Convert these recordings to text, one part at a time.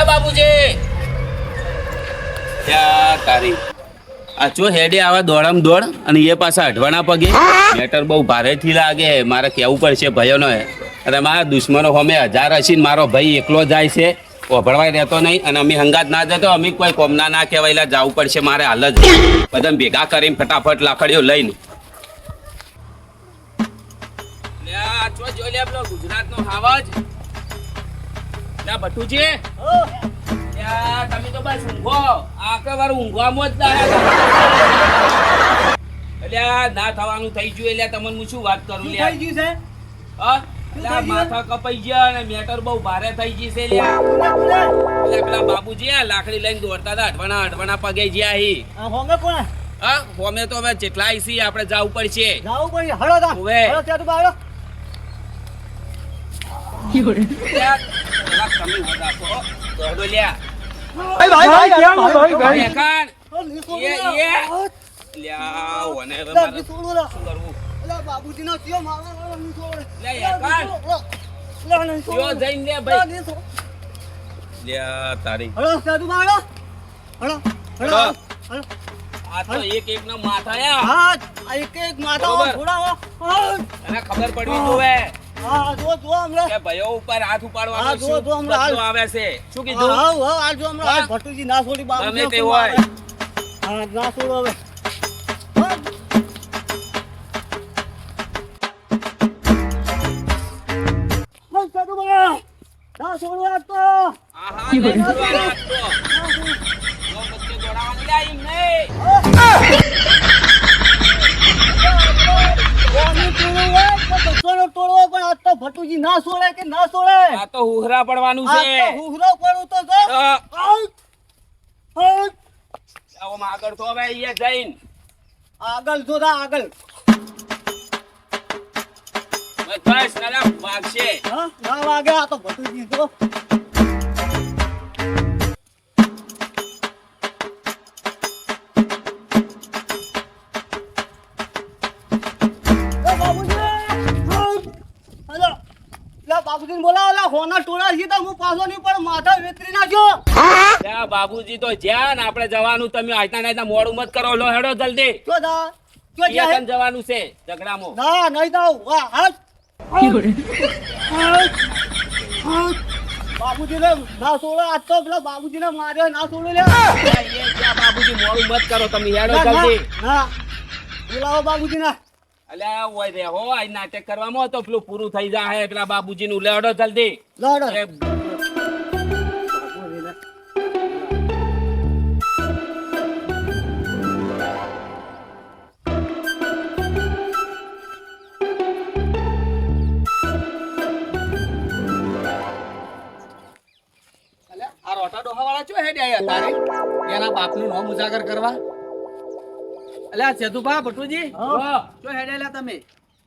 બાબુજી ત્યાં તારી આ ચો હેડે આવા દોડમ દોડ અને એ પાછા અઢવાના પગે મેટર બહુ ભારેથી લાગે મારે કેવું પડશે ભયોનો અને મારા દુશ્મનો અમે 1000 હશે મારો ભાઈ એકલો જાય છે ઓભળવાય રહેતો નહીં અને અમે હંગાત ના જતો અમે કોઈ કોમના ના કહેવાયેલા જવું પડશે મારે હાલ જ બધા ભેગા કરીને ફટાફટ લાકડીઓ લઈને ગુજરાતનો હાવજ ભટુજી તમે તો બસ ઊંઘો આખા વાર ઊંઘવામાં જ એટલે ના થવાનું થઈ ગયું એટલે તમને હું શું વાત કરું લે થઈ ગયું છે માથા કપાઈ ગયા અને મેટર બહુ ભારે થઈ ગઈ છે એટલે પેલા બાબુજી લાકડી લઈને દોડતા હતા અઢવાના પગે જ્યાં હી હોમે કોણ હા હોમે તો હવે જેટલા આઈસી આપણે જવું પડશે હળો તા હવે ત્યાં બાળો એક નો માથા ખબર પડવી જોવે ભાઈઓ ઉપર હાથ ઉપાડવાનો આવે છે શું કીધું ભટુજી ના છોડી બાબુ ગમે તે હોય ના છોડો હવે ના છોડો તો ભટુજી ના છોડે કે ના છોડે આ તો હુહરા પડવાનું છે હુહરો પડું તો આવો આગળ તો હવે અહીંયા જઈન આગળ જોતા આગળ બસ ના વાગશે ના વાગે આ તો ભટુજી તો બાબુજી બોલાવો હોના ટોળા છે તો હું પાછો નહીં પણ માથા વેતરી નાખ્યો ત્યાં બાબુજી તો જ્યાં આપણે જવાનું તમે આયતા નાયતા મોડું મત કરો લો હેડો જલ્દી જો જા જો જ્યાં જવાનું છે ઝઘડામાં ના નહીં જાવ વાહ હટ બાબુજી ને ના છોડો આજ તો પેલા બાબુજી ને માર્યો ના છોડો લે ત્યાં બાબુજી મોડું મત કરો તમે હેડો જલ્દી હા બોલાવો બાબુજી ના અલ્યા ઓય રે હો આ નાટક કરવામાં તો પેલું પૂરું થઈ જાય પેલા બાબુજી નું લેડો જલ્દી લેડો આ રોટા ડોહા વાળા ચો હેડ આયા તારે એના બાપનું નામ ઉજાગર કરવા અલ્યા સેતુભા ભટુજી જો હેડેલા તમે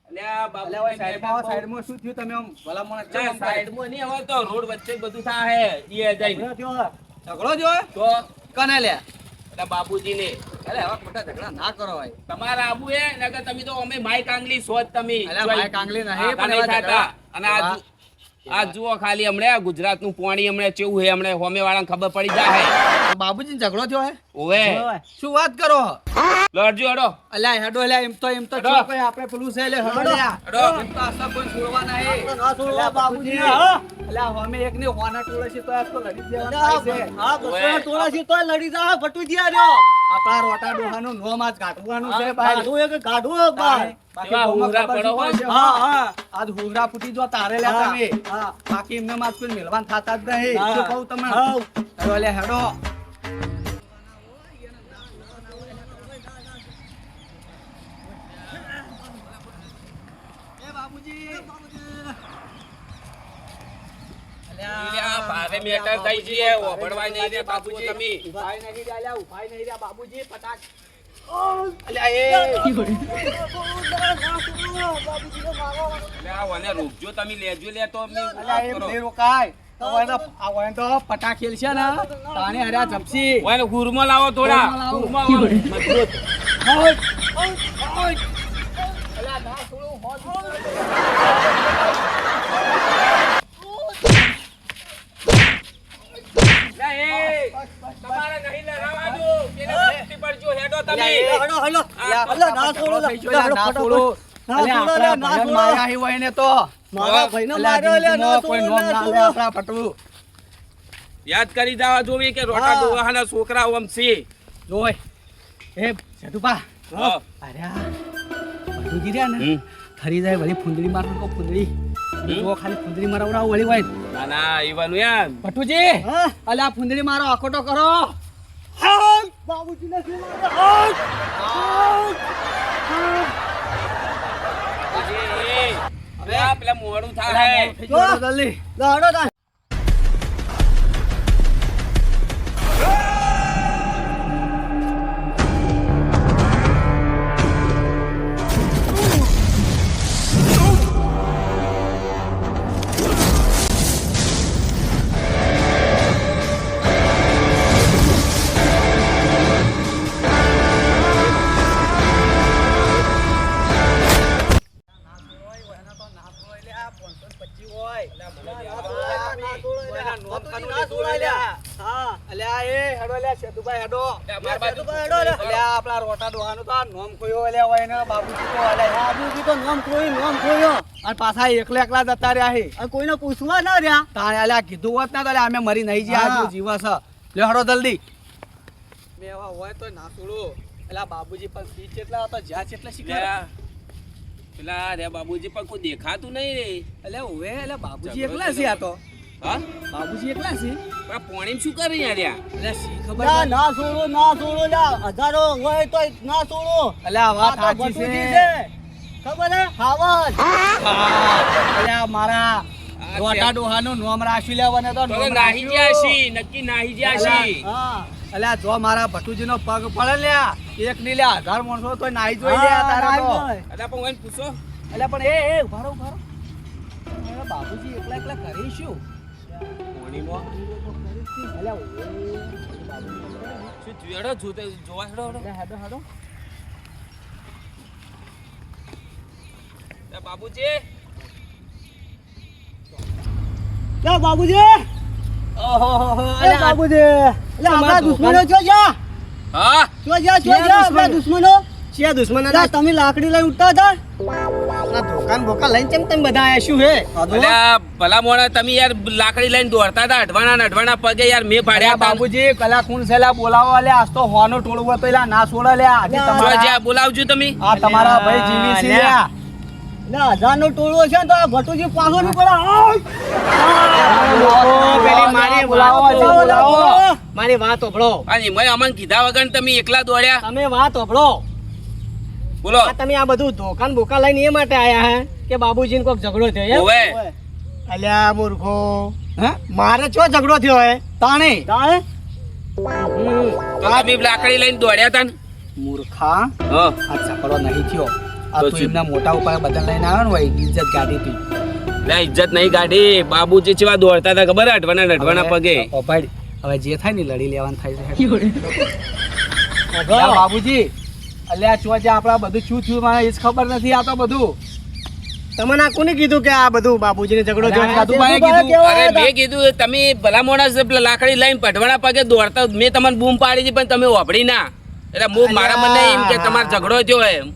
અલ્યા બાબા સાઈડમાં શું થયું તમે આમ ભલામણ સાઈડમાં નહીં હવે તો રોડ વચ્ચે બધું થાહે ઈ જઈને ઝઘડો જો તો કને લે એટલે બાબુજી ને અરે હવે મોટા ઝઘડા ના કરો ભાઈ તમારા આબુ એ નકર તમે તો અમે માઈ કાંગલી સોચ તમે અલ્યા માઈ કાંગલી નહીં પણ એવા ઝઘડા અને આ જુઓ ખાલી હમણે ગુજરાત નું પાણી હમણે કેવું હે હમણે હોમે વાળાને ખબર પડી જાય બાબુજી ઝઘડો થયો હે ઓવે શું વાત કરો લડજો હેડો અલ્યા હેડો અલ્યા એમ તો કોઈ આપણે પેલું છે લે હેડો હેડો એમ તો આસા કોઈ છોડવાના હે ના છોડવા બાબુજી અલ્યા હોમે એક ને હોના ટોળે છે તો આ તો લડી દેવાના છે હા બસો ટોળે છે તો લડી જા ભટુજી આર્યો આપણા રોટા ડોહાનું નોમ આજ કાઢવાનું છે ભાઈ ગાઢું એક ગાઢું ભાઈ બાકી હુંગરા પડો હોય હા આજ હુંગરા ફૂટી જો તારે લે તમે હા બાકી એમને માં કોઈ મેલવાન થાતા જ નહીં શું કહું તમે હેડો લે હેડો એ બાબુજી અલ્યા ભારે મેટર થઈ જઈએ ઓભળવાય નહીં રે બાબુજી તમે ભાઈ નહીં ડાલ્યા ઉભાઈ નહીં રે બાબુજી પટાક અલ્યા એ અલ્યા રૂપજો તમે લેજો લે તો અલ્યા એ બે રોકાય તો પટાખેલ છે ને તાણે હર્યા જપસી ઓય હુરમો લાવો થોડા હુરમો મજબૂત અલ્યા ના થોડું હોત અલ્યા, ના છોડો, થઈ ગયો, અલ્યા, ના છોડો. ના અલ્યા, છોડો, આપણા અલ્યા, ના ભાઈને છોડો. માર્યા હી હોય એને તો. મારા ભાઈને અલ્યા, માર્યો, અલ્યા, ના જિંદગીમાં કોઈ છોડો, નોમ ના ના લે છોડો. આપણા પટવું. યાદ કરી જવા જોવી કે રોટા હા. ડોહાના છોકરાઓ આમ છે. જોય. એ સેતુભા. હા. અરે આ ભટુજી રહ્યા ને, હમ. થરી જાય વળી ફૂંદડી મારવાનું કહું, ફૂંદડી. જો ખાલી ફૂંદડી મારવડાવો વળી હોય. ના ના ઈવાનું યાર ભટુજી, હા? અલ્યા ફૂંદડી મારો આખોટો કરો. હાય, બાબુજીને શું લાગે? હાય! હવે પેલા મોડું અલ્યા, થાય મોડું થઈ ગયું, જલ્દી. લાડો તા. હા. અલ્યા એ હેડો અલ્યા સેતુભાઈ હેડો. માર બાજુ અલ્યા આપણા રોટા ડોહાનું તો આ નોમ ખોયો અલ્યા હોય ને બાબુજી તો અલ્યા બાબુજી તો નામ ખોયો. અને પાછા એકલા એકલા જતા રહ્યા હે. આ કોઈને પૂછવા ના રહ્યા. તાણે અલ્યા કીધું હોત ના તો અલ્યા અમે મરી નહીં જ્યાં હા. હજુ જીવસ હ. લ્યો હેડો જલ્દી. મેવા હોય તો ના છોડો. અલ્યા બાબુજી પણ સી ચેટલા હતા જ્યાં ચેટલા શીખર. પેલા રે બાબુજી પણ કોઈ દેખાતું નહીં રે. અલ્યા ઓવે અલ્યા બાબુજી એકલા છે આ તો. હા બાબુજી એકલા છે. પણ પોણીમ શું કરી યાર યાર? અલ્યા સી ખબર ના નહીં. ના છોડો, ના છોડો લ્યા. હજારો હોય તો ના છોડો. અલ્યા વાત આ તો સાચી ભટુજી છે. ખબર હે? હાવજ. અલ્યા મારા રોટા ડોહાનું નોમ રાખ્યું લેવાને તો તો નોમ નાહી રાખ્યું. ગયા છી નક્કી નાહી ગયા છી. હા. અલ્યા જો મારા ભટુજીનો પગ પડે લ્યા એક ની લ્યા 1000 માણસો તો નાઈ જોઈ લ્યા તારે તો. હા, અલા પણ ઓઈને પૂછો અલ્યા પણ એ ઉભારો ઉભારો. અરે બાબુજી એકલા એકલા કરી શું? પોણીમાં અલ્યા ઓય બાબુજી શું જોડો જોતે જોવા હેડો હેડો. અલ્યા હેડો હેડો. એ બાબુજી લ્યા બાબુજી. ઓહો એ બાબુજી. લ્યા આપણા દુશ્મનો જો જા. હા જો જા, જો જા આપણા દુશ્મનો. છે દુશ્મનો. લ્યા તમે લાકડી લઈ ઉઠતા હતા. આપણા દુકાન બોકા લઈને કેમ તમે બધા આયા શું હે? અલ્યા ભલા મોણા તમે યાર લાકડી લઈને દોડતા હતા અઢવાના પગે યાર મેં અલ્યા પાડ્યા હતા. બાબુજી કલા કોણ છે લ્યા બોલાવો અલ્યા આજ તો હોનો ટોળવો તો એલા ના છોડે લ્યા આજે જો જો તમારા જ્યાં બોલાવજો તમે. આ તમારા ભાઈ જીવી છે લ્યા. લ્યા હજારનો ટોળો છે ને તો આ ભટુજી પાછો નહીં પડે. પેલી મારી બોલાવો છે, બોલાવો. મારી વાત ઓભળો. અને મેં અમને કીધા વગર તમે એકલા દોડ્યા તમે વાત ઓભળો. બોલો. આ તમે આ બધું દુકાન બોકા લઈને એ માટે આયા હે કે બાબુજીને કોઈક ઝઘડો થયો એમ? ઓવે. અલ્યા મૂર્ખો. હે મારે ચો ઝઘડો થયો હે? તાણે તાણે? તો તમે લાકડી લઈને દોડ્યા હતા ને? મૂર્ખા હા આ ચકડો નહીં થયો આ તો તો શું? એમના મોટા ઉપર બધા લઈને આવ્યો ને હોય ઇજ્જત ગાડી હતી. લે ઇજ્જત નહીં કાઢી. બાબુજી ચેવા દોડતા હતા ખબર અઢવાના પગે. હવે ભાઈ હવે જે થાય ને લડી લેવાનું થાય છે. અલ્યા બાબુજી અલ્યા ચો જે આપડા બધું શું થયું મને એ જ ખબર નથી આ તો બધું. તમને આ કોને કીધું કે આ બધું બાબુજીને ઝઘડો થયો? અલ્યા સાધુભાઈએ કીધું. અરે મેં કીધું તમે ભલા મોણા છે, પેલા લાકડી લઈને પઢવાના પગે દોડતા મેં તમને બૂમ પાડી હતી પણ તમે વાપરી ના. એટલે હું મારા મને એમ કે તમારો ઝઘડો થયો એમ.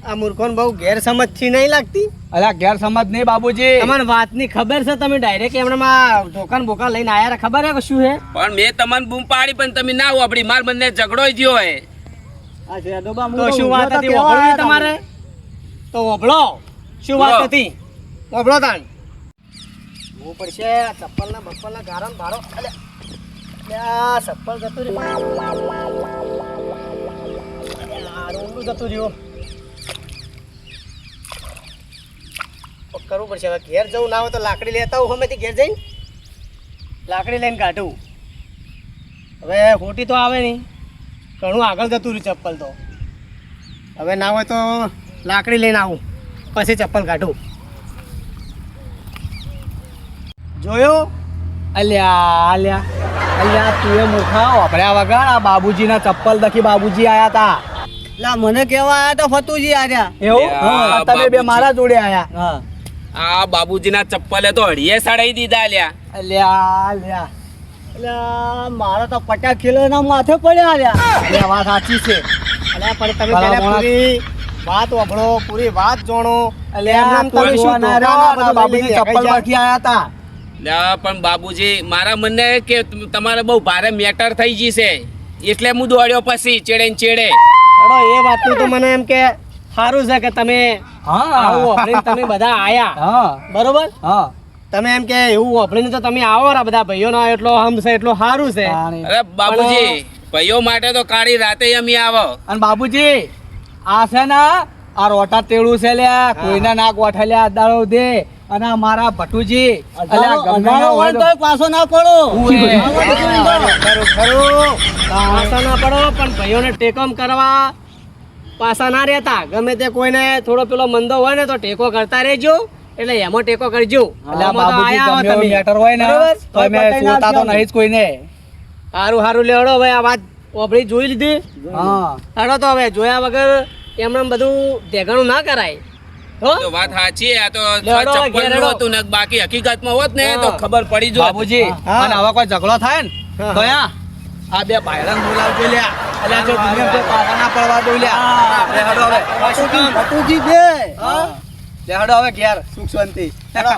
આ મૂર્ખોને બહુ ગેરસમજ થી નહીં લાગતી? અલ્યા ગેરસમજ નહીં બાબુજી. તમને વાતની ખબર છે? તમે ડાયરેક્ટ એમણામાં દુકાન બોકા લઈને આયા રે, ખબર હે કે શું હે? પણ મેં તમને બૂમ પાડી પણ તમે ના વાપરી. માર બંને ઝઘડો થયો હે. તો શું વાત હતી ઓભળવી તમારે? તો ઓભળો શું વાત બોલો. હતી? ઓભળો તાણ. હું પડશે આ ચપ્પલના બપ્પલના ગારામાં ભાડો. અલ્યા ચપ્પલ જતું રહ્યું. અલ્યા રોંડું જતું રહ્યું. કરવું પડશે હવે. ઘેર જવું ના હોય તો લાકડી લેતા હું હમેથી ઘેર જઈને લાકડી લઈને કાઢું. હવે ખોટી તો આવે નહીં, ઘણું આગળ જતું રહ્યું ચપ્પલ તો. હવે ના હોય તો લાકડી લઈને આવું પછી ચપ્પલ કાઢું. જોયો? અલ્યા અલ્યા અલ્યા તું એ મૂર્ખા વાપર્યા વગર આ બાબુજીના ચપ્પલ દખી બાબુજી આયા તા. લા મને કેવા આયા તો ફતુજી આર્યા. એવું હા, હા, તમે બે બાબુજી. મારા જોડે આયા. હા આ બાબુજીના ચપ્પલે તો હળીએ સડાઈ દીધા લ્યા. અલ્યા અલ્યા એટલે મારા તો પટા કિલો ના માથે પડ્યા આર્યા. અલ્યા વાત સાચી છે. અલ્યા પણ તમે ભલા પહેલા માણસ. પૂરી વાત વાપરો, પૂરી વાત જાણો. અલ્યા, એમ તમે તું શું જોવા ના રહ્યો, ધોકાના આ બધું બાબુજી લઈ ચપ્પલ જાય? માંથી આયા તા. લ્યા, પણ બાબુજી મારા મને કે તમારે બહુ ભારે મેટર થઈ ગઈ છે એટલે હું દોડ્યો પછી ચેડે ને ચેડે. હેડો, એ વાતનું તો મને એમ કે સારું છે કે તમે હા આવું વાપરીને તમે બધા આયા, હા બરોબર? હા તમે એમ કે એવું વાપરીને તો તમે આવો રા બધા ભાઈઓનો એટલો હમ છે, એટલું સારું છે. તાણી. અરે બાબુજી ભાઈઓ માટે તો કાળી રાતે અમે આવો. અને બાબુજી આ છે ને આ રોટા તેડું છે લ્યા, કોઈના નાક વાઠલ્યા દાડો દે. અને આ મારા ભટુજી અલ્યા ગમે ના હોય તો પાછો ના પડો. ઉએ. ખરું ખરું. પાછા ના પડો, પણ ભાઈઓને ટેકમ કરવા પાછા ના રહેતા. ગમે તે કોઈને થોડો પેલો મંદો હોય ને તો ટેકો કરતા રહેજો, એટલે એમાં ટેકો કરજો. અલ્યા આમાં તો બાબુજી આયા હો ગમે એવું તમે. મેટર હોય ને બરોબર? તો અમે છોડતા તો નહીં જ કોઈને. હારું હારું લેવડો ભાઈ, આ વાત ઓપડી જોઈ લીધી. હા હાડો તો હવે જોયા વગર એમને બધું ઢેગાણું ના કરાય. હો? તો વાત સાચી, આ તો લેવડો, ચપ્પલ ઘેર હેડો. નું હતું ને બાકી હકીકતમાં હોત ને હા. તો ખબર પડી જોત. બાબુજી હા. અને હવે કોઈ ઝઘડો થાય ને હા. તો આ બે ભાઈડાને બોલાવજો લ્યા. અલ્યા જો દુનિયા પર પાછા ના પડવા દઉં લ્યા. લે હેડો હવે. ભટુજી બે. લે હેડો હવે ઘેર સુખ શાંતિ. હેડો.